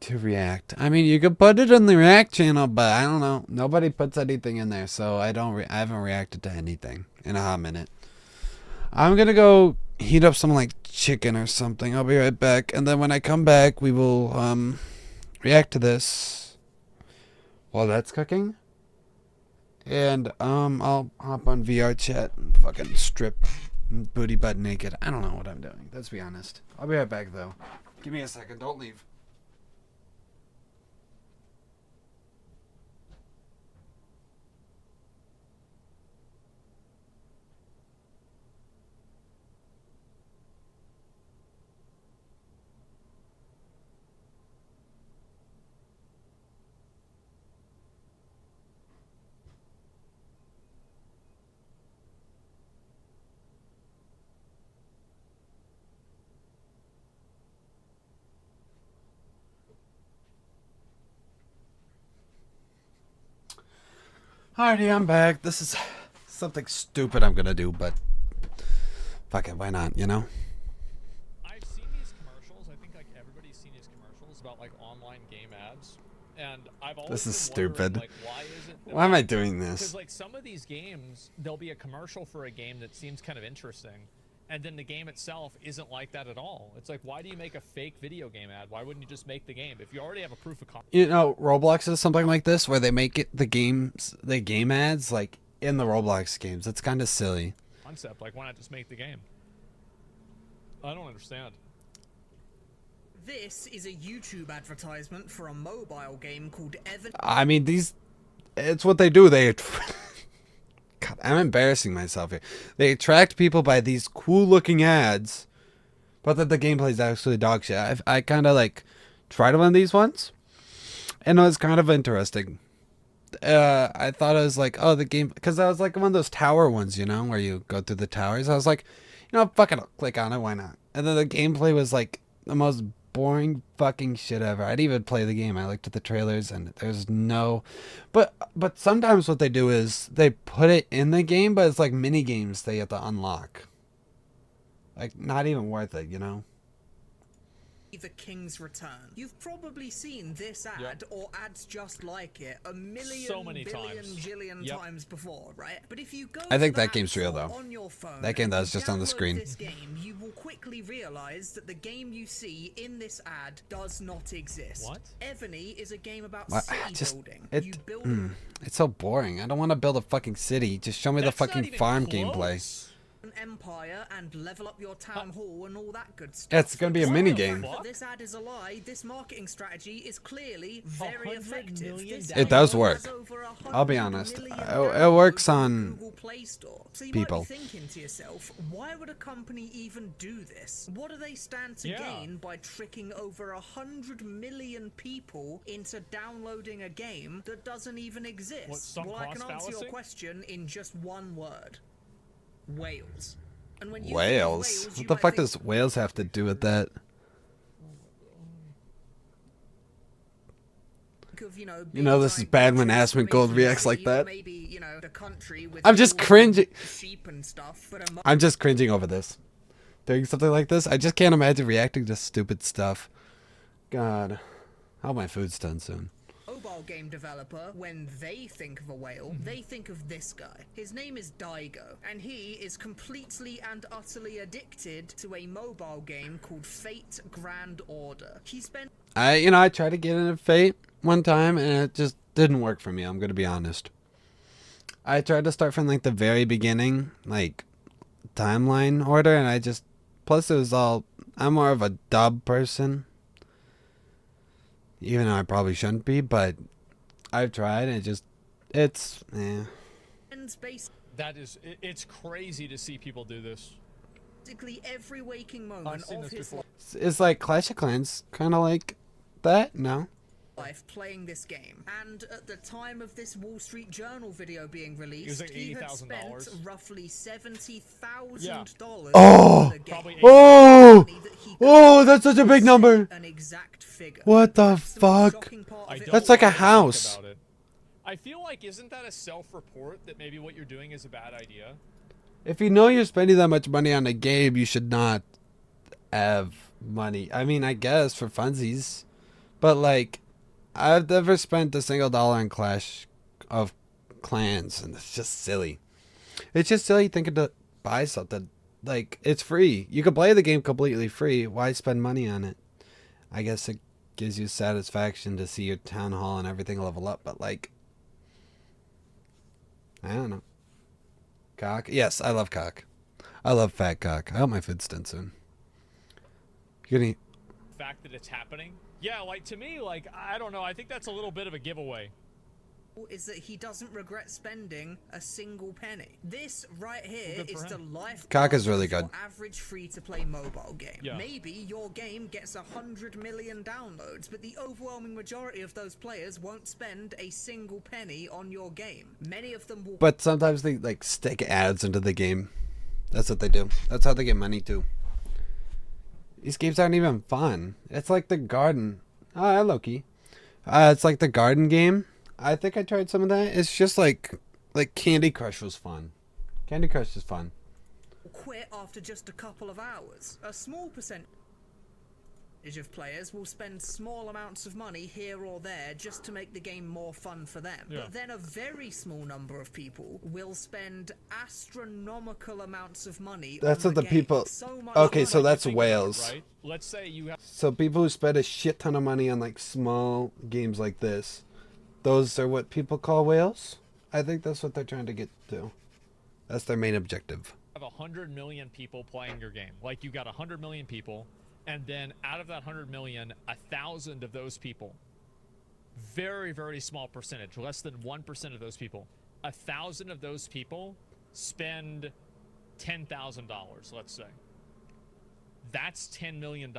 to react. I mean, you could put it in the react channel, but I don't know. Nobody puts anything in there, so I haven't reacted to anything in a hot minute. I'm gonna go heat up some like chicken or something. I'll be right back, and then when I come back, we will react to this while that's cooking. And I'll hop on VR chat and fucking strip booty butt naked. I don't know what I'm doing. Let's be honest. I'll be right back though. Give me a second. Don't leave. Alrighty, I'm back. This is something stupid I'm gonna do, but fuck it, why not, you know? I've seen these commercials. I think like everybody's seen these commercials about like online game ads, and I've always This is been wondering, stupid. like, why isn't Why am I doing this? Because like some of these games, there'll be a commercial for a game that seems kind of interesting, and then the game itself isn't like that at all. It's like, why do you make a fake video game ad? Why wouldn't you just make the game if you already have a proof of concept? You know, Roblox is something like this where they make it the game ads like in the Roblox games. It's kind of silly. Like, why not just make the game? I don't understand. This is a YouTube advertisement for a mobile game called Evan. I mean, it's what they do. They God, I'm embarrassing myself here. They attract people by these cool-looking ads, but that the gameplay is actually dog shit. I kind of like tried one of these once, and it was kind of interesting. I thought it was like, oh, the game, because I was like one of those tower ones, you know, where you go through the towers. I was like, you know, fuck it, I'll click on it, why not? And then the gameplay was like the most boring fucking shit ever. I didn't even play the game. I looked at the trailers and there's no, but sometimes what they do is they put it in the game, but it's like mini games they have to unlock. Like, not even worth it, you know? The King's Return. You've probably seen this ad or ads just like it a million, So many billion, times. jillion times before, right? But if you go I think to the that game's App real, Store though. on your phone That game and that's you just on the download screen. This game, you will quickly realize that the game you see in this ad does not exist. What? Evany is a game about What? city building. You It, build it's so boring. I don't want to build a fucking city. Just show me the That's not fucking even farm close. gameplay. an empire and level up your town hall and all that good stuff. Yeah, it's gonna be a Despite mini the game. fact that this ad is a lie, this marketing strategy is clearly very 100 effective. million This It does ad work. has over I'll be 100 honest. million It works downloads on Google Play Store. So you people. might be thinking to yourself, why would a company even do this? What do they stand to gain by tricking over 100 million people into downloading a game that doesn't even exist? What, sunk Well, I can cost answer your fallacy? question in just one word. Wales. And when you think of Wales. Wales, you What the might fuck think does Wales have to do with that? of, you know, You know, this is giant bad when countries Asmongold from reacts like Italy, that. Maybe, you know, the country with I'm just all the cringing. sheep and stuff, but a I'm just cringing over this. Doing something like this. I just can't imagine reacting to stupid stuff. God. I hope my food's done soon. mobile game developer, when they think of a whale, they think of this guy. His name is Daigo, and he is completely and utterly addicted to a mobile game called Fate Grand Order. He spent I tried to get into Fate one time and it just didn't work for me, I'm gonna be honest. I tried to start from like the very beginning, like timeline order, and I just, plus it was all, I'm more of a dub person. Even though I probably shouldn't be, but I've tried and it's That is, it's crazy to see people do this. basically every waking moment I've seen of this his before. it's like Clash of Clans, kind of like that, no? life playing this game. And at the time of this Wall Street Journal video being released, like he had $80,000. spent roughly $70,000 Yeah. Oh! on the game. Probably Oh! Money that he Oh, that's such a big couldn't number! say an exact figure. What the Perhaps the most fuck? shocking part I of it don't That's like a like to think house. about it. I feel like, isn't that a self-report that maybe what you're doing is a bad idea? If you know you're spending that much money on a game, you should not have money. I mean, I guess for funsies, But like, I've never spent a single dollar on Clash of Clans, and it's just silly. It's just silly thinking to buy something. Like, it's free. You can play the game completely free. Why spend money on it? I guess it gives you satisfaction to see your town hall and everything level up, but like, I don't know. Cock? Yes, I love cock. I love fat cock. I hope my food's done soon. You're gonna eat. Fact that it's happening. Yeah, like to me, like I don't know. I think that's a little bit of a giveaway. Is that he doesn't regret spending a single penny. This right here is the life Cock is really good. Average free-to-play mobile game. Yeah. Maybe your game gets 100 million downloads, but the overwhelming majority of those players won't spend a single penny on your game. Many of them will. But sometimes they like stick ads into the game. That's what they do. That's how they get money too. These games aren't even fun. It's like the garden. Oh, hello, Key. It's like the garden game. I think I tried some of that. It's just like Candy Crush was fun. Candy Crush is fun. Quit after just a couple of hours. A small percentage of players will spend small amounts of money here or there just to make the game more fun for them. Yeah. But then a very small number of people will spend astronomical amounts of money That's on what the game. people. So much Okay, money. so that's Think about it, whales. right? Let's say you have So people who spend a shit ton of money on like small games like this, those are what people call whales. I think that's what they're trying to get to. That's their main objective. 100 million people playing your game. Like you got 100 million people, and then out of that 100 million, 1,000 of those people, very, very small percentage, less than 1% of those people, 1,000 of those people spend $10,000, let's say. That's $10 million.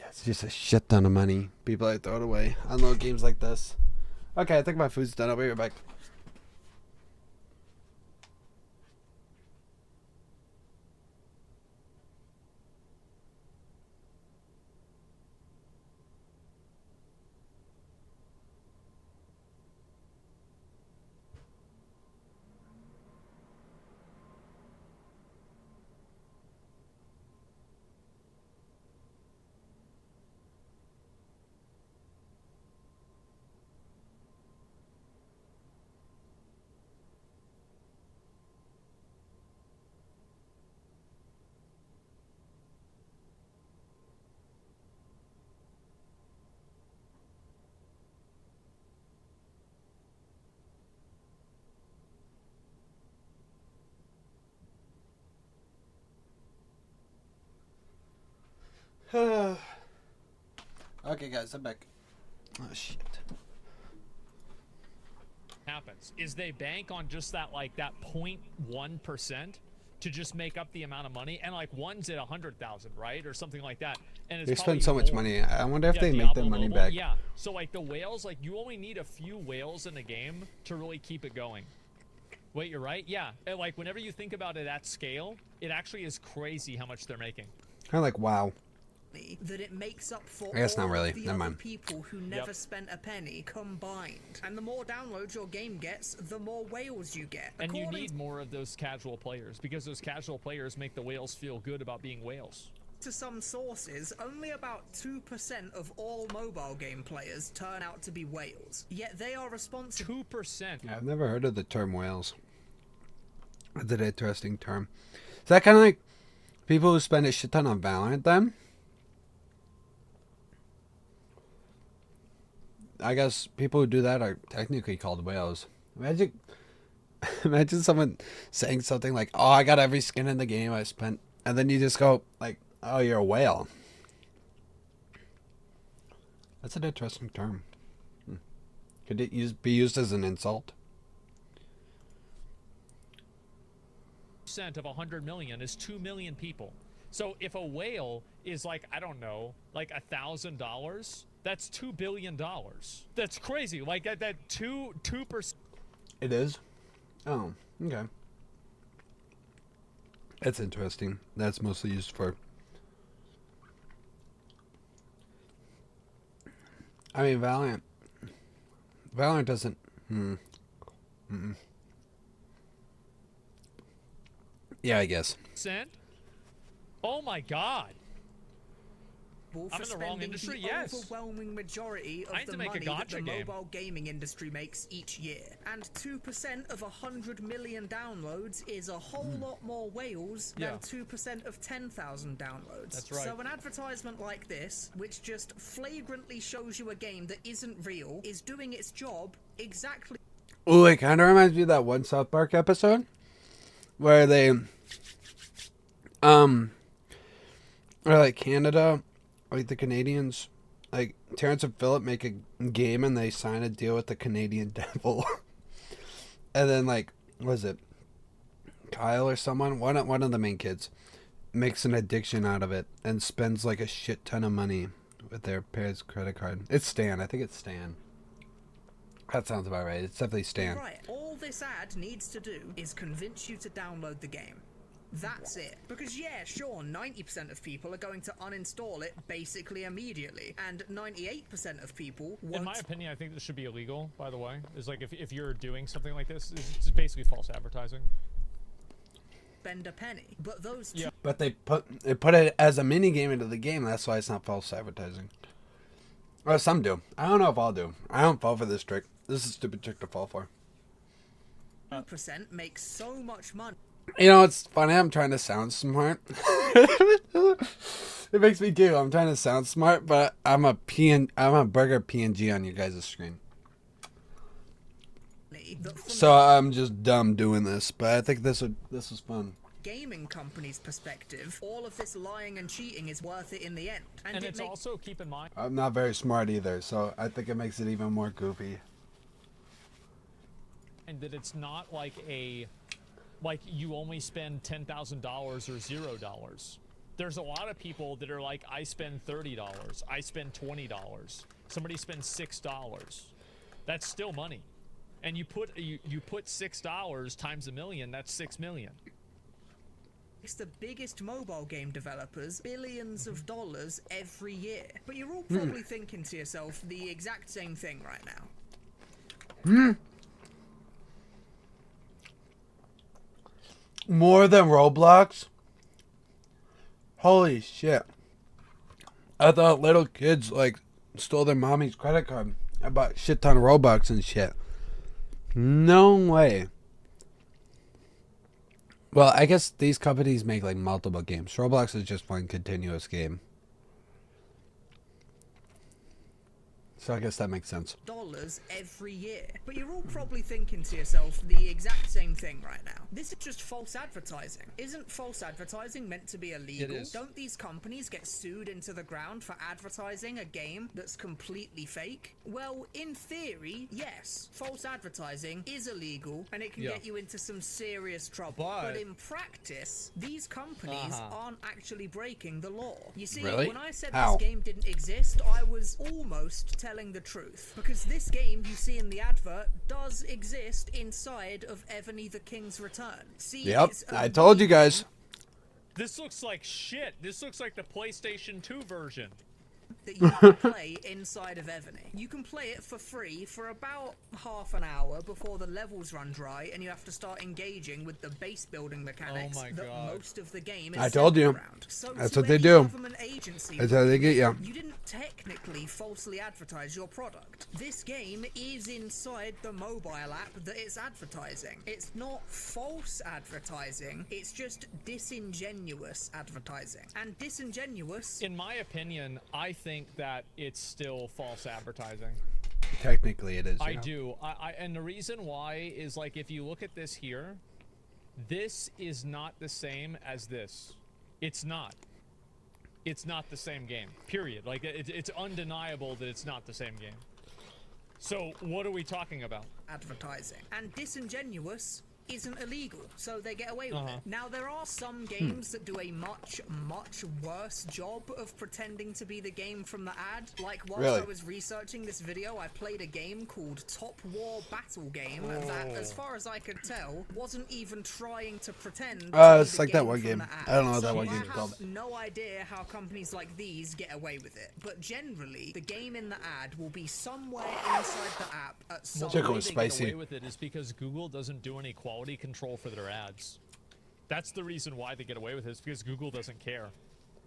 It's just a shit ton of money. People like throw it away on little games like this. Okay, I think my food's done. I'll be right back. Okay, guys, I'm back. Oh, shit. Happens is they bank on just that 0.1% to just make up the amount of money, and like one's at 100,000, right, or something like that, and it's They probably spend so much more. money. I wonder if Yeah, they make Diablo their money Mobile, back. Yeah, so like the whales, like you only need a few whales in a game to really keep it going. Wait, you're right. Yeah, and like whenever you think about it at scale, it actually is crazy how much they're making. Kind of like WoW. That it makes up for I guess all not really. of the Never other mind. people who never spent a penny combined. And the more downloads your game gets, the more whales you get. And you According need more of those casual players, because those casual players make the whales feel good about being whales. to some sources, only about 2% of all mobile game players turn out to be whales. Yet they are responsible 2%. Yeah, I've never heard of the term whales. That's an interesting term. Is that kind of like people who spend a shit ton on Valorant then? I guess people who do that are technically called whales. Imagine, imagine someone saying something like, "Oh, I got every skin in the game I spent," and then you just go like, "Oh, you're a whale." That's an interesting term. Could it be used as an insult? Percent of 100 million is 2 million people. So if a whale is like, I don't know, like $1,000, that's $2 billion. That's crazy. Like that 2%. It is? Oh, okay. That's interesting. That's mostly used for... I mean, Valorant. Valorant doesn't... Yeah, I guess. Oh my God. I'm in the wrong industry. Yes. Overwhelming majority of I need the to make a money that the gacha game. mobile gaming industry makes each year. And 2% of 100 million downloads is a whole lot more whales than 2% of 10,000 downloads. That's right. So an advertisement like this, which just flagrantly shows you a game that isn't real, is doing its job exactly. Oh, it kind of reminds me of that one South Park episode where they, or like Canada, like the Canadians, like Terrence and Phillip make a game and they sign a deal with the Canadian Devil, and then like, what is it, Kyle or someone, one of the main kids, makes an addiction out of it and spends like a shit ton of money with their parents' credit card. It's Stan. I think it's Stan. That sounds about right. It's definitely Stan. Right. All this ad needs to do is convince you to download the game. That's it. Because yeah, sure, 90% of people are going to uninstall it basically immediately, and 98% of people won't. In my opinion, I think this should be illegal, by the way. Is like if you're doing something like this, it's basically false advertising. Spend a penny. But those two But they put it as a mini game into the game. That's why it's not false advertising. Or some do. I don't know if all do. I don't fall for this trick. This is a stupid trick to fall for. 2% makes so much money. You know, it's funny. I'm trying to sound smart. It makes me giggle. I'm trying to sound smart, but I'm a burger PNG on you guys' screen. So I'm just dumb doing this, but I think this was fun. Gaming company's perspective, all of this lying and cheating is worth it in the end. And it's also, keep in mind, I'm not very smart either, so I think it makes it even more goofy. and that it's not like you only spend $10,000 or $0. There's a lot of people that are like, I spend $30, I spend $20, somebody spends $6. That's still money, and you put $6 times $1 million. That's $6 million. It's the biggest mobile game developers billions of dollars every year. But you're all probably thinking to yourself the exact same thing right now. More than Roblox? Holy shit. I thought little kids like stole their mommy's credit card. I bought a shit ton of Robux and shit. No way. Well, I guess these companies make like multiple games. Roblox is just one continuous game. So I guess that makes sense. Dollars every year. But you're all probably thinking to yourself the exact same thing right now. This is just false advertising. Isn't false advertising meant to be illegal? It is. Don't these companies get sued into the ground for advertising a game that's completely fake? Well, in theory, yes. False advertising is illegal and it can get you into some serious trouble. But in practice, these companies aren't actually breaking the law. You see, Really? when I said How? this game didn't exist, I was almost telling the truth, because this game you see in the advert does exist inside of Evany the King's Return. See, Yep, it's a I told you guys. This looks like shit. This looks like the PlayStation 2 version. that you can play inside of Evany. You can play it for free for about half an hour before the levels run dry and you have to start engaging with the base building mechanics my that God. most of the game is I told you. around. So That's to what they any do. government agency, That's how they get you. you didn't technically falsely advertise your product. This game is inside the mobile app that it's advertising. It's not false advertising, it's just disingenuous advertising. And disingenuous... In my opinion, I think that it's still false advertising. Technically it is. I yeah. do. And the reason why is, like, if you look at this here, this is not the same as this. It's not. It's not the same game. Period. Like, it's undeniable that it's not the same game. So, what are we talking about? Advertising. And disingenuous isn't illegal, so they get away with it. Now, there are some games that do a much, much worse job of pretending to be the game from the ad. Like, whilst I was researching this video, I played a game called Top War Battle Game that, as far as I could tell, wasn't even trying to pretend to be it's the like that game one from game. the ad. I don't know what that So one I game's called. have no idea how companies like these get away with it, but generally, the game in the ad will be somewhere inside the app at some Chicken The way was they get spicy. away with it is because Google doesn't do any quality control for their ads. That's the reason why they get away with it, is because Google doesn't care.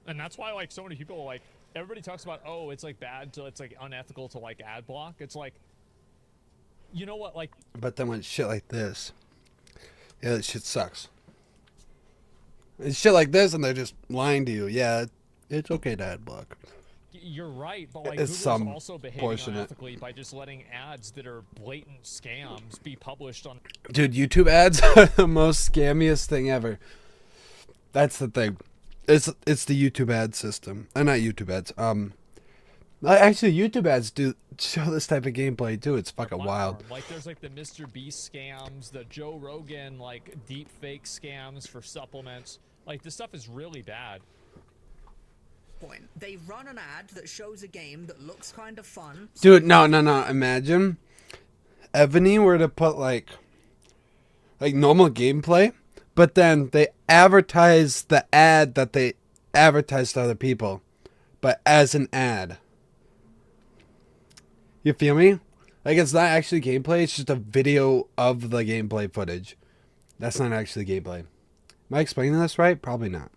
And that's why, like, so many people are like, everybody talks about, oh, it's like bad to, it's like unethical to like ad block. It's like, you know what, like. But then when shit like this, yeah, that shit sucks. It's shit like this, and they're just lying to you. Yeah, it's okay to ad block. You're right, but like It's Google's some also behaving portion unethically by just letting ads that are blatant scams be published on. Dude, YouTube ads are the most scammiest thing ever. That's the thing. It's the YouTube ad system. Not YouTube ads. Actually, YouTube ads do show this type of gameplay too. It's fucking wild. Like there's like the Mr. Beast scams, the Joe Rogan like deep fake scams for supplements. Like this stuff is really bad. Point. They run an ad that shows a game that looks kind of fun. Dude, no. Imagine Ebony were to put like normal gameplay, but then they advertise the ad that they advertise to other people, but as an ad. You feel me? Like it's not actually gameplay, it's just a video of the gameplay footage. That's not actually gameplay. Am I explaining this right? Probably not.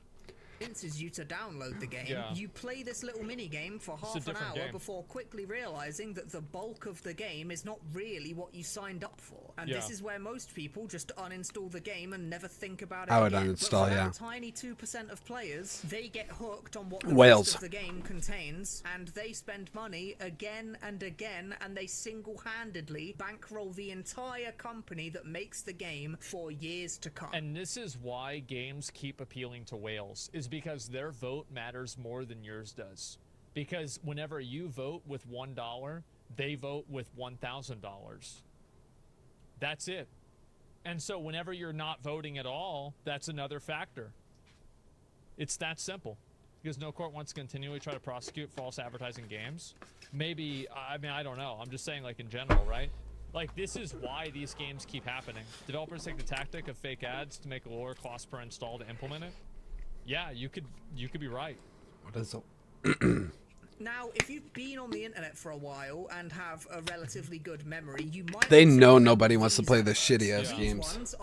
Convinces you to download the game. Yeah. You play this little mini game for half an hour before quickly realizing that the bulk of the game is not really what you signed up for. And this is where most people just uninstall the game and never think about it. I would again. uninstall, but for yeah. that tiny 2% of players, they get hooked on what the Whales. rest of the game contains, and they spend money again and again, and they single-handedly bankroll the entire company that makes the game for years to come. And this is why games keep appealing to whales, is because their vote matters more than yours does. Because whenever you vote with $1, they vote with $1,000. That's it. And so whenever you're not voting at all, that's another factor. It's that simple. Because no court wants to continually try to prosecute false advertising games. Maybe, I mean, I don't know. I'm just saying, like, in general, right? Like, this is why these games keep happening. Developers take the tactic of fake ads to make a lower cost per install to implement it. Yeah, you could be right. What is it? Now, if you've been on the internet for a while and have a relatively good memory, you might. They know nobody wants to play the shitty ass games.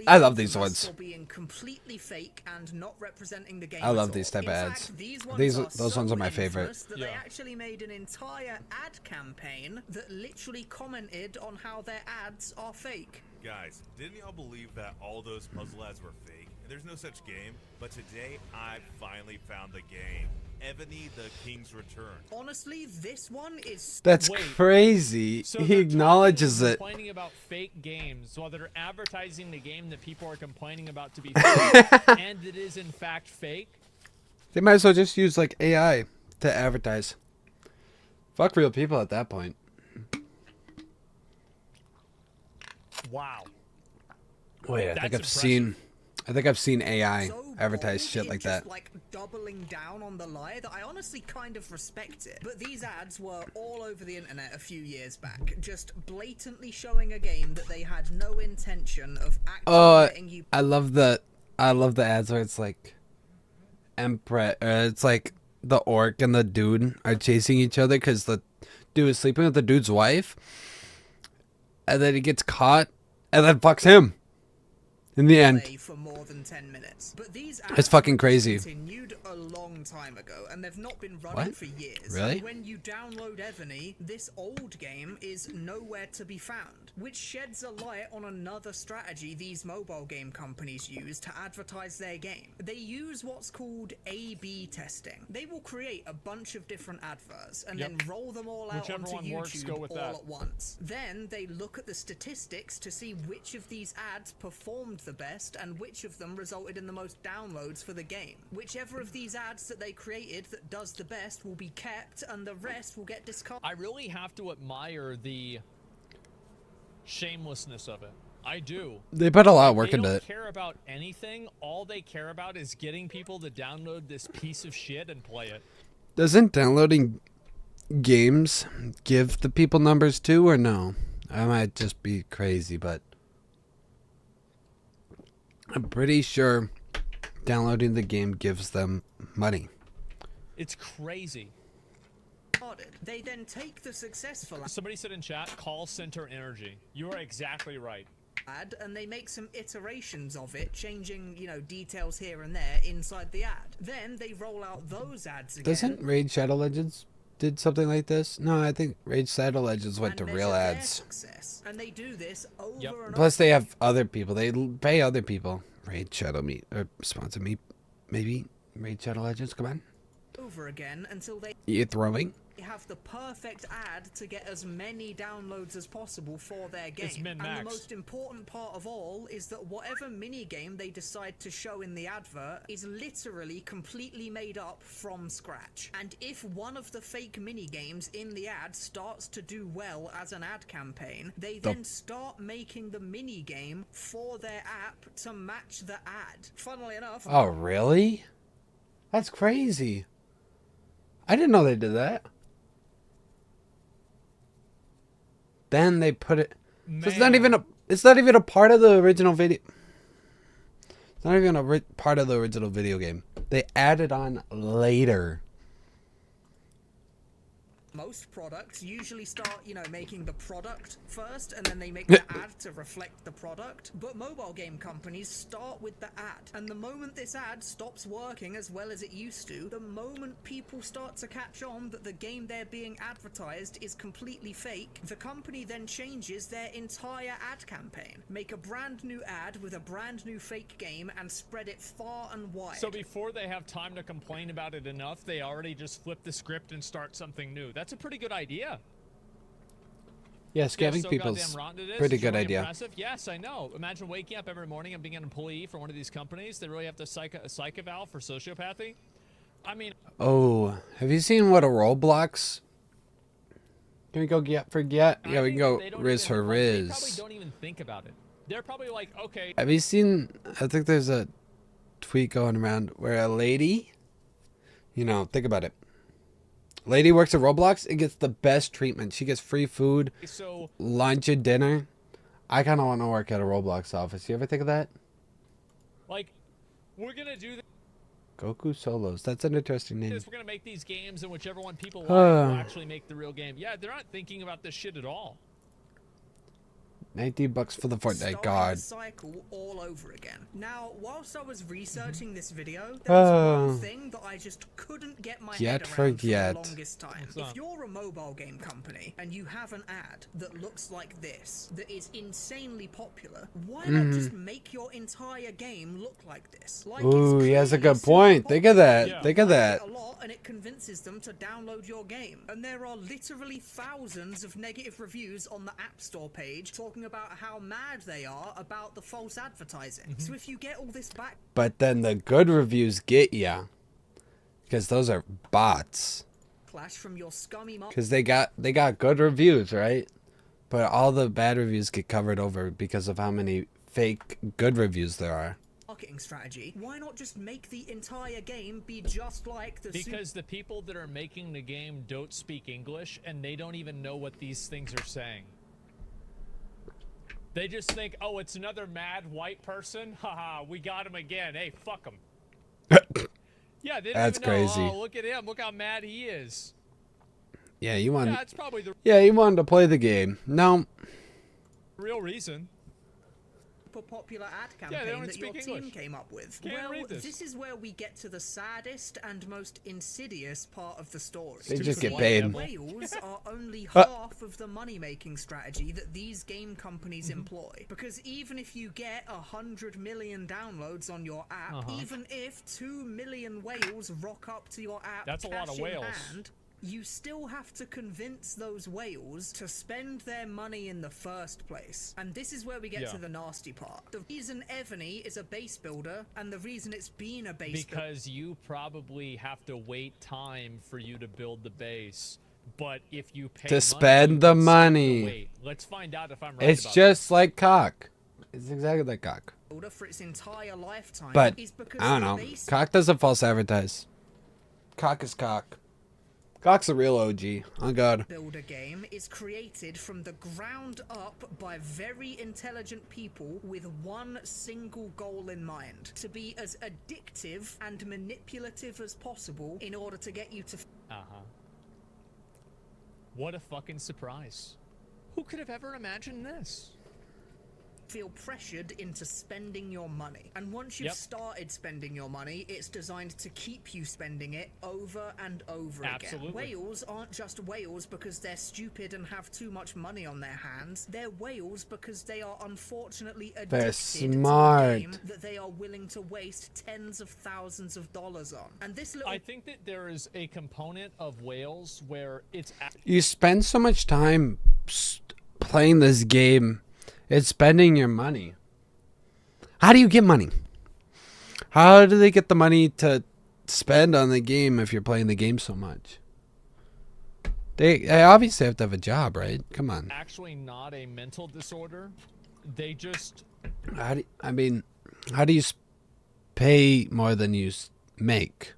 I love these ones. For being completely fake and not representing the game. I love these type of ads. Those ones are my favorite. That they actually made an entire ad campaign that literally commented on how their ads are fake. Guys, didn't y'all believe that all those puzzle ads were fake? There's no such game, but today I finally found the game. Ebony the King's Return. Honestly, this one is... That's crazy. So he acknowledges it. Complaining about fake games while they're advertising the game that people are complaining about to be fake, and it is in fact fake. They might as well just use like AI to advertise. Fuck real people at that point. Wow. Wait, I That's think I've seen AI so advertise bold shit in like just, that. like doubling down on the lie that I honestly kind of respect it. But these ads were all over the internet a few years back, just blatantly showing a game that they had no intention of actually letting you. I love the ads where it's like Emperor, it's like the orc and the dude are chasing each other because the dude is sleeping with the dude's wife, and then he gets caught and then fucks him. In the end, For more than 10 minutes. But these it's fucking crazy. Continued a long time ago, and they've not been running for years. Really? When you download Ebony, this old game is nowhere to be found, which sheds a light on another strategy these mobile game companies use to advertise their game. They use what's called A/B testing. They will create a bunch of different adverts and then roll them all out Whichever onto one YouTube works, go with all that. at once. Then they look at the statistics to see which of these ads performed the best and which of them resulted in the most downloads for the game. Whichever of these ads that they created that does the best will be kept, and the rest will get discarded. I really have to admire the shamelessness of it. I do. They put a lot of work They into don't it. care about anything. All they care about is getting people to download this piece of shit and play it. Doesn't downloading games give the people numbers too, or no? I might just be crazy, but I'm pretty sure downloading the game gives them money. It's crazy. They then take the successful. Somebody said in chat, call center energy. You are exactly right. ad, and they make some iterations of it, changing, you know, details here and there inside the ad. Then they roll out those ads again. Doesn't Raid Shadow Legends did something like this? No, I think Raid Shadow Legends went to and real measure their ads. success. And they do this over Yep. and Plus, they have other people. They pay other people. Raid Shadow me or sponsor me, maybe. Raid Shadow Legends, come on. over again until they You throwing? have the perfect ad to get as many downloads as possible for their game. It's And min-max. the most important part of all is that whatever minigame they decide to show in the advert is literally completely made up from scratch. And if one of the fake minigames in the ad starts to do well as an ad campaign, they then start making the minigame for their app to match the ad. Funnily enough, Oh, really? That's crazy. I didn't know they did that. Then they put it. So it's not even a. It's not even a part of the original video. It's not even a part of the original video game. They added on later. most products usually start, you know, making the product first, and then they make the ad to reflect the product. But mobile game companies start with the ad, and the moment this ad stops working as well as it used to, the moment people start to catch on that the game they're being advertised is completely fake, the company then changes their entire ad campaign, make a brand new ad with a brand new fake game, and spread it far and wide. So before they have time to complain about it enough, they already just flip the script and start something new. That's a pretty good idea. Yeah, scamming so people's goddamn rotten it is. pretty It's good really idea. Impressive. Yes, I know. Imagine waking up every morning and being an employee for one of these companies. They really have to psych a valve for sociopathy. I mean, Oh, have you seen what a Roblox? Can we go get for get? Yeah, we can go Riz for They probably Riz. don't even think about it. They're probably like, okay, Have you seen? I think there's a tweet going around where a lady, you know, think about it. Lady works at Roblox and gets the best treatment. She gets free food, so lunch and dinner. I kind of want to work at a Roblox office. You ever think of that? like, we're gonna do Goku Solos. That's an interesting name. this. We're gonna make these games, and whichever one people like will actually make the real game. Yeah, they're not thinking about this shit at all. $19 for the Fortnite Starting God. the cycle all over again. Now, whilst I was researching this video, there was one thing that I just couldn't get my head around for the longest time. If you're a mobile game company and you have an ad that looks like this, that is insanely popular, why not just make your entire game look like this? Like Ooh, it's he has a clearly good point. super Think of that. Yeah. Think of that. a lot, and it convinces them to download your game. And there are literally thousands of negative reviews on the App Store page talking about how mad they are about the false advertising. So if you get all this back But then the good reviews get ya, because those are bots. backlash from your scummy Because they got good reviews, right? But all the bad reviews get covered over because of how many fake good reviews there are. marketing strategy, why not just make the entire game be just like the Because the people that are making the game don't speak English, and they don't even know what these things are saying. They just think, oh, it's another mad white person. Haha, we got him again. Hey, fuck him. Yeah, they didn't That's even know. crazy. Oh, look at him. Look how mad he is. Yeah, you want. Yeah, that's probably the Yeah, you wanted to play the game. No. real reason. popular ad they campaign don't that your speak team English. came up with. Can't read this. This is where we get to the saddest and most insidious part of the story. They just get Stupid paid. white Whales are only half of the money-making strategy that these game companies employ. Because even if you get 100 million downloads on your app, even if 2 million whales rock up to your app, That's a lot of cash in whales. hand, you still have to convince those whales to spend their money in the first place. And this is where we get Yeah. to the nasty part. The reason Evany is a base builder, and the reason it's been a base builder, Because you probably have to wait time for you to build the base. But if you pay To money, spend you the can skip money. wait. Let's find out if I'm right It's about just like cock. It's exactly like cock. for its entire lifetime But, is because I don't the know. base Cock doesn't false advertise. Cock is cock. Cock's a real OG. Oh, God. builder game is created from the ground up by very intelligent people with one single goal in mind: to be as addictive and manipulative as possible in order to get you to What a fucking surprise. Who could have ever imagined this? feel pressured into spending your money. And once you've Yep. started spending your money, it's designed to keep you spending it over and over Absolutely. again. Whales aren't just whales because they're stupid and have too much money on their hands. They're whales because they are unfortunately addicted smart. to a game that they are willing to waste tens of thousands of dollars on. And this little I think that there is a component of whales where it's You spend so much time playing this game, it's spending your money. How do you get money? How do they get the money to spend on the game if you're playing the game so much? They obviously have to have a job, right? Come on. actually not a mental disorder. They just How do you pay more than you make?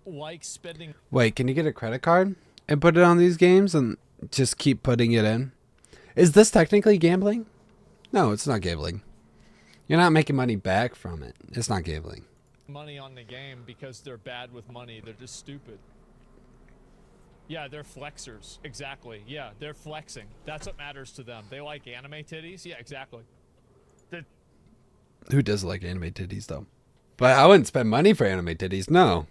like spending. Wait, can you get a credit card and put it on these games and just keep putting it in? Is this technically gambling? No, it's not gambling. You're not making money back from it. It's not gambling. Money on the game because they're bad with money. They're just stupid. Yeah, they're flexers. Exactly. Yeah, they're flexing. That's what matters to them. They like anime titties. Yeah, exactly. Who does like anime titties, though? But I wouldn't spend money for anime titties, no.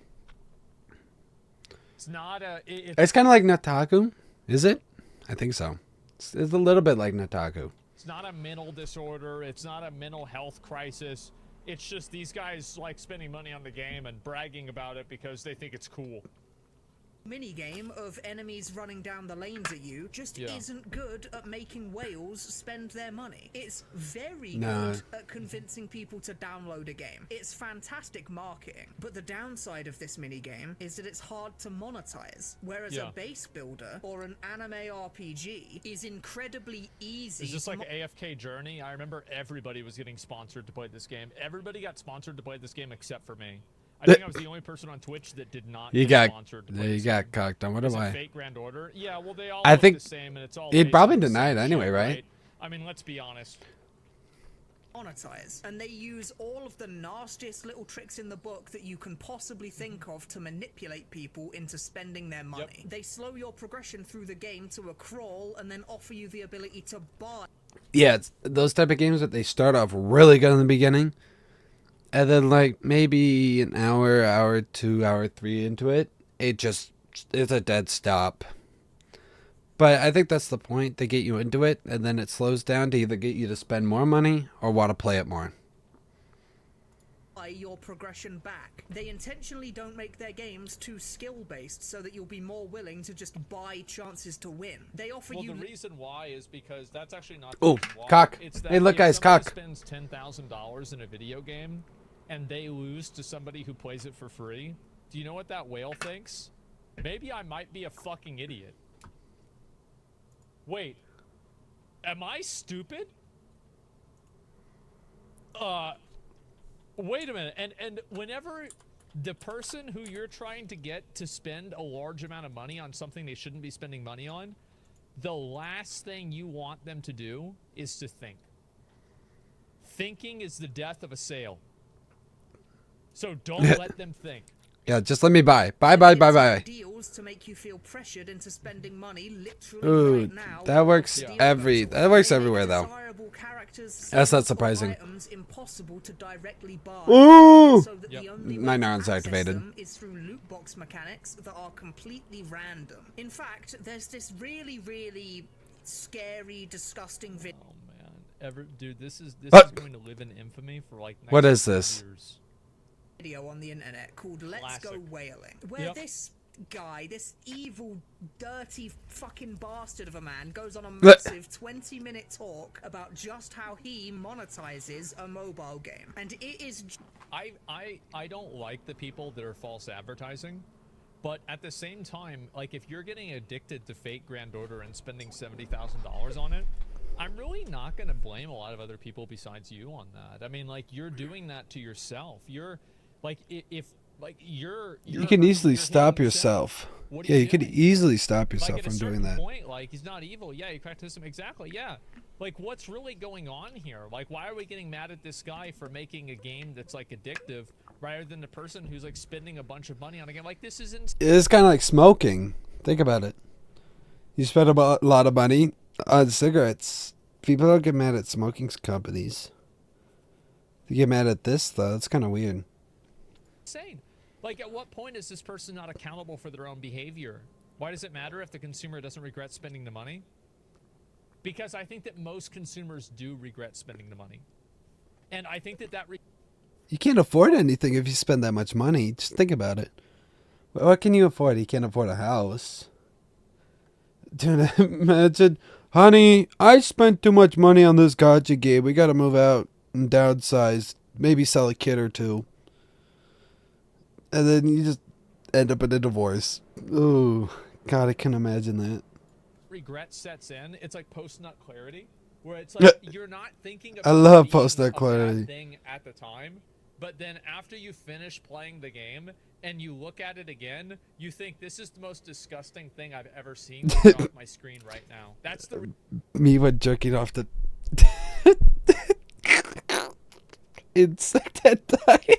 It's not a. It's kind of like Nataku, is it? I think so. It's a little bit like Nataku. It's not a mental disorder. It's not a mental health crisis. It's just these guys like spending money on the game and bragging about it because they think it's cool. minigame of enemies running down the lanes at you just isn't good at making whales spend their money. It's very good at convincing people to download a game. It's fantastic marketing, but the downside of this minigame is that it's hard to monetize, whereas a base builder or an anime RPG is incredibly easy. Is this like AFK Journey? I remember everybody was getting sponsored to play this game. Everybody got sponsored to play this game except for me. I think I was the only person on Twitch that did not get sponsored to play this game. Cocked on. What am I? Fate Grand Order? Yeah, well, they all I look think the same, and it's all he'd based probably on the deny it same anyway, shit, right? I mean, let's be honest. Monetize, and they use all of the nastiest little tricks in the book that you can possibly think of to manipulate people into spending their money. They slow your progression through the game to a crawl and then offer you the ability to buy. Yeah, it's those type of games that they start off really good in the beginning, and then like maybe an hour 2, hour 3 into it, it's a dead stop. But I think that's the point. They get you into it, and then it slows down to either get you to spend more money or want to play it more. Your progression back. They intentionally don't make their games too skill-based so that you'll be more willing to just buy chances to win. They offer you. Well, the reason why is because that's actually not. Oh, cock! It's that Hey, look, if guys, somebody cock! Spends $10,000 in a video game, and they lose to somebody who plays it for free. Do you know what that whale thinks? Maybe I might be a fucking idiot. Wait, am I stupid? Wait a minute. And whenever the person who you're trying to get to spend a large amount of money on something they shouldn't be spending money on, the last thing you want them to do is to think. Thinking is the death of a sale. So don't let them think. Yeah, just let me buy. Buy. Deals to make you feel pressured into spending money literally right now. That works everywhere though. That's not surprising. Impossible to directly buy. Ooh! So that the only way My to neurons access activated. them is through loot box mechanics that are completely random. In fact, there's this really scary, disgusting video. Oh man, dude, this is going to live in infamy for like. What is this? Years. Video on the internet called Let's Go Whaling, where this guy, this evil, dirty fucking bastard of a man, goes on a massive 20-minute talk about just how he monetizes a mobile game. And it is... I don't like the people that are false advertising, but at the same time, like if you're getting addicted to Fate Grand Order and spending $70,000 on it, I'm really not going to blame a lot of other people besides you on that. I mean, like you're doing that to yourself. You're like if like you're you can easily stop yourself. Yeah, you could easily stop yourself like from doing that. Point, like he's not evil. Yeah, you practice him exactly. Yeah, like what's really going on here? Like why are we getting mad at this guy for making a game that's like addictive rather than the person who's like spending a bunch of money on a game? Like this isn't. It's kind of like smoking. Think about it. You spend a lot of money on cigarettes, People don't get mad at smoking companies. They get mad at this though. That's kind of weird. Insane. Like, at what point is this person not accountable for their own behavior? Why does it matter if the consumer doesn't regret spending the money? Because I think that most consumers do regret spending the money. And I think that You can't afford anything if you spend that much money. Just think about it. What can you afford? You can't afford a house. Dude, imagine, honey, I spent too much money on this gacha game. We gotta move out and downsize. Maybe sell a kid or two. And then you just end up in a divorce. Oh, God, I can imagine that. regret sets in, it's like post-nut clarity, where it's like you're not thinking about I love being post-nut a clarity. bad thing at the time, but then after you finish playing the game and you look at it again, you think this is the most disgusting thing I've ever seen get off my screen right now. That's the Me when jerking off the insect that died.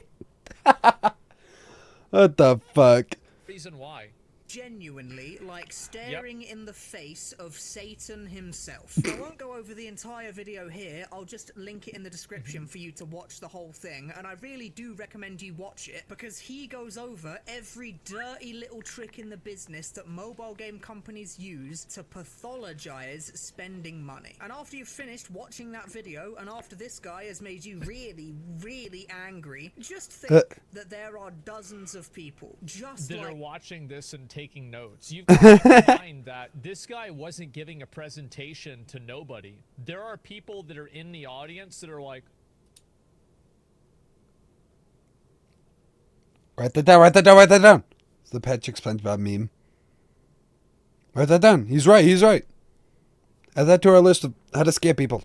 What the fuck? reason why. Genuinely like staring in the face of Satan himself. I won't go over the entire video here, I'll just link it in the description for you to watch the whole thing, and I really do recommend you watch it because he goes over every dirty little trick in the business that mobile game companies use to pathologize spending money. And after you've finished watching that video, and after this guy has made you really, really angry, just think that there are dozens of people just that like are watching this and taking notes. You've got to keep in mind that this guy wasn't giving a presentation to nobody. There are people that are in the audience that are like, Write that down, write that down, write that down. It's the Patrick SpongeBob meme. Write that down. He's right, he's right. Add that to our list of how to scare people.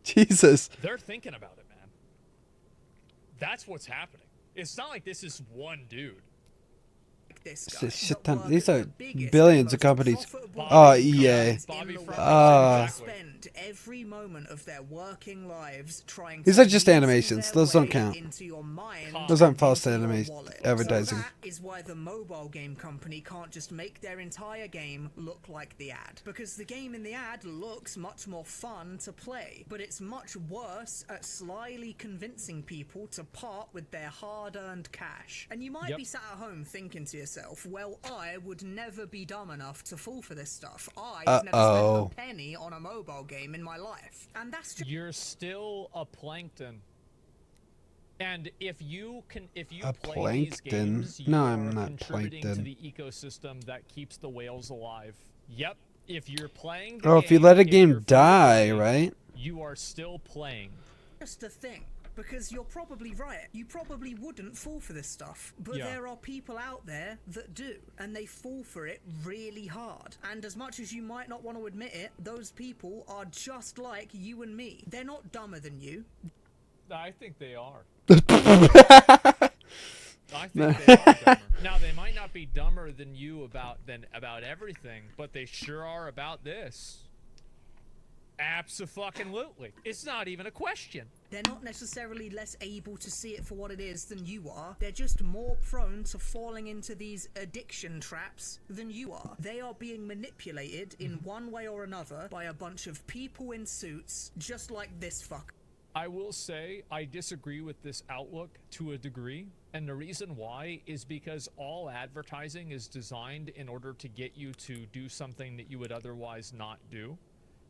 Jesus. they're thinking about it, man. That's what's happening. It's not like this is one dude. this It's guy. a shit that ton. work These at are the biggest billions and of most companies. profitable Oh, companies EA. Bobby in the from world. exactly. Spend every moment of their working lives trying These to are just weasel animations. their Those don't way count. into your mind Those aren't and false into your animation wallet. advertising. So that is why the mobile game company can't just make their entire game look like the ad. Because the game in the ad looks much more fun to play, but it's much worse at slyly convincing people to part with their hard-earned cash. And you might be sat at home thinking to yourself, well, I would never be dumb enough to fall for this stuff. I've never spent a penny on a mobile game in my life. And that's just... You're still a plankton. And if you play these plankton? games, you No, are I'm not contributing to plankton. the ecosystem that keeps the whales alive. Yep. If you're playing the Oh, game, if you let a if you're game die, free-to-play, right? you are still playing. just a thing. Because you're probably right. You probably wouldn't fall for this stuff. But Yeah. there are people out there that do. And they fall for it really hard. And as much as you might not want to admit it, those people are just like you and me. They're not dumber than you. I think they are. I think they are dumber. Now, they might not be dumber than you about everything, but they sure are about this. Abso-fucking-lutely. It's not even a question. They're not necessarily less able to see it for what it is than you are. They're just more prone to falling into these addiction traps than you are. They are being manipulated in one way or another by a bunch of people in suits just like this fuck. I will say I disagree with this outlook to a degree, and the reason why is because all advertising is designed in order to get you to do something that you would otherwise not do.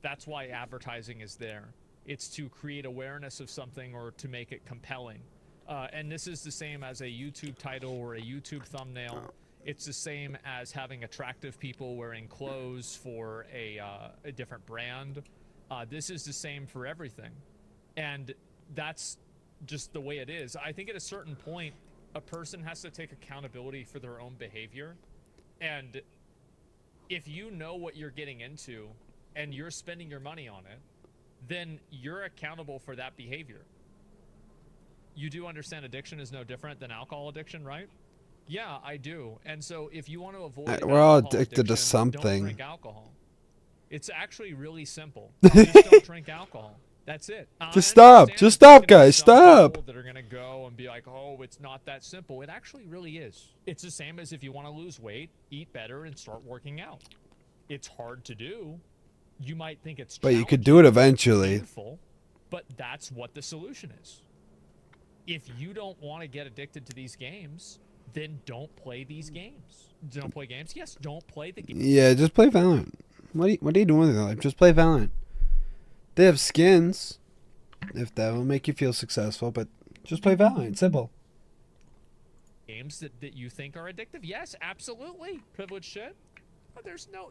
That's why advertising is there. It's to create awareness of something or to make it compelling. And this is the same as a YouTube title or a YouTube thumbnail. It's the same as having attractive people wearing clothes for a different brand. This is the same for everything. And that's just the way it is. I think at a certain point, a person has to take accountability for their own behavior. And if you know what you're getting into and you're spending your money on it, then you're accountable for that behavior. You do understand addiction is no different than alcohol addiction, right? Yeah, I do. And so if you want to avoid We're all alcohol addicted to addiction, something. don't drink alcohol. It's actually really simple. Just don't drink alcohol. That's it. Just stop. understand Just that there's stop, gonna be guys. some Stop. people that are gonna go and be like, oh, it's not that simple. It actually really is. It's the same as if you want to lose weight, eat better, and start working out. It's hard to do, You might think it's But you could do it eventually. painful, but that's what the solution is. If you don't want to get addicted to these games, then don't play these games. Don't play games? Yes, don't play the game. Yeah, just play Valorant. What are you doing with your life? Just play Valorant. They have skins, if that will make you feel successful, but just play Valorant. Simple. Games that you think are addictive? Yes, absolutely. Privileged shit. But there's no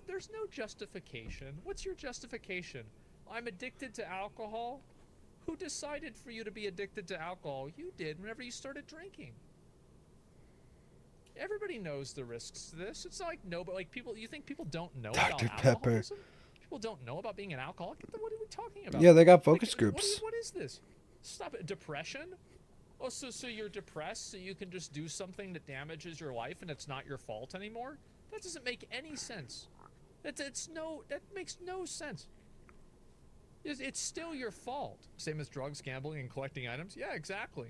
justification. What's your justification? I'm addicted to alcohol? Who decided for you to be addicted to alcohol? You did whenever you started drinking. Everybody knows the risks to this. It's not like nobody, like people, you think people don't know Dr. about Pepper. alcoholism? People don't know about being an alcoholic? What are we talking about? Yeah, they got focus groups. What is this? Stop it. Depression? Oh, so you're depressed so you can just do something that damages your life and it's not your fault anymore? That doesn't make any sense. That makes no sense. It's still your fault. Same as drugs, gambling, and collecting items? Yeah, exactly.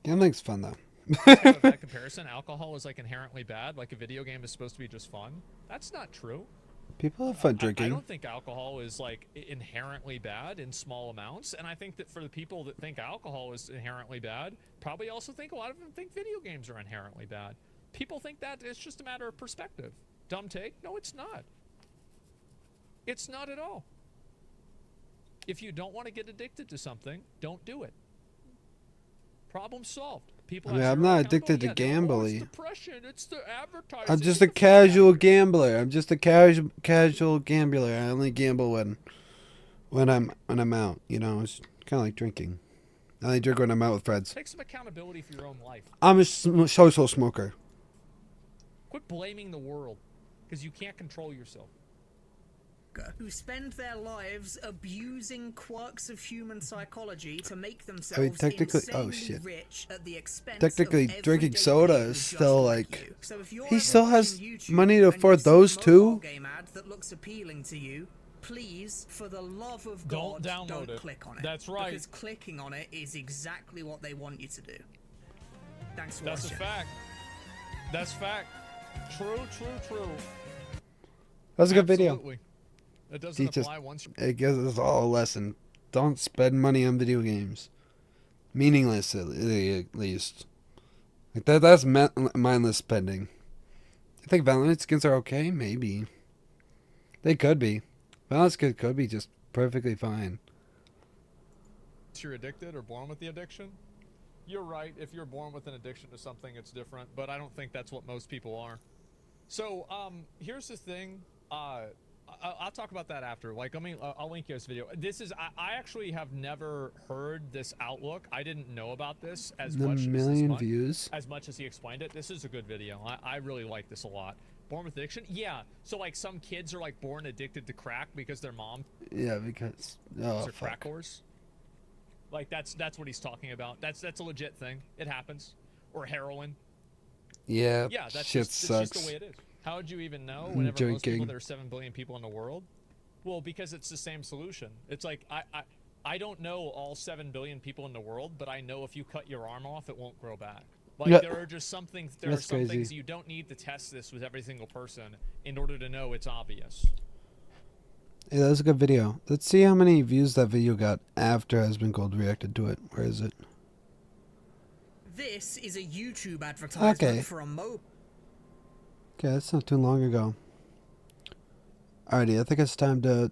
Gambling's fun, though. That comparison, alcohol is like inherently bad, like a video game is supposed to be just fun. That's not true. People have fun I drinking. don't think alcohol is like inherently bad in small amounts, and I think that for the people that think alcohol is inherently bad, probably also think a lot of them think video games are inherently bad. People think that it's just a matter of perspective. Dumb take? No, it's not. It's not at all. If you don't want to get addicted to something, don't do it. Problem solved. People. I mean, I'm not addicted to gambling. It's depression. It's the advertising. I'm just a casual gambler. I'm just a casual gambler. I only gamble when I'm out. You know, it's kind of like drinking. I only drink when I'm out with friends. Take some accountability for your own life. I'm a social smoker. Quit blaming the world because you can't control yourself. Who spend their lives abusing quirks of human psychology to make themselves insanely rich at the expense technically of drinking soda is still like so if you're he still has YouTube money to and afford you see a those mobile two. game ad that looks appealing to you, please, for the love of Don't God, download don't it. click on it. That's right. Because clicking on it is exactly what they want you to do. Thanks for That's watching. a fact. That's fact. True. That's a good video. Absolutely. It doesn't Teach us- apply once. It gives us all a lesson. Don't spend money on video games. Meaningless, at least. Like that's mindless spending. I think Valorant skins are okay. Maybe they could be. Valorant skins could be just perfectly fine. If you're addicted or born with the addiction, you're right. If you're born with an addiction to something, it's different. But I don't think that's what most people are. So here's the thing. I'll talk about that after. Like, I'll link you this video. This is I actually have never heard this outlook. I didn't know about this as much as he explained it. This is a good video. I really like this a lot. Born with addiction? Yeah. So like some kids are like born addicted to crack because their mom. Yeah, because They're crack whores. Like that's what he's talking about. That's a legit thing. It happens. Or heroin. Yeah. Yeah, that's shit just, sucks. it's just the way it is. How would you even know whenever most people, Drinking. there are 7 billion people in the world? Well, because it's the same solution. It's like, I don't know all 7 billion people in the world, but I know if you cut your arm off, it won't grow back. Like, Yeah. there are just some things, That's crazy. things you don't need to test this with every single person in order to know it's obvious. Yeah, that was a good video. Let's see how many views that video got after Asmongold reacted to it. Where is it? This is a YouTube advertisement Okay. for a mobile. Okay, that's not too long ago. Alrighty, I think it's time to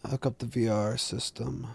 hook up the VR system.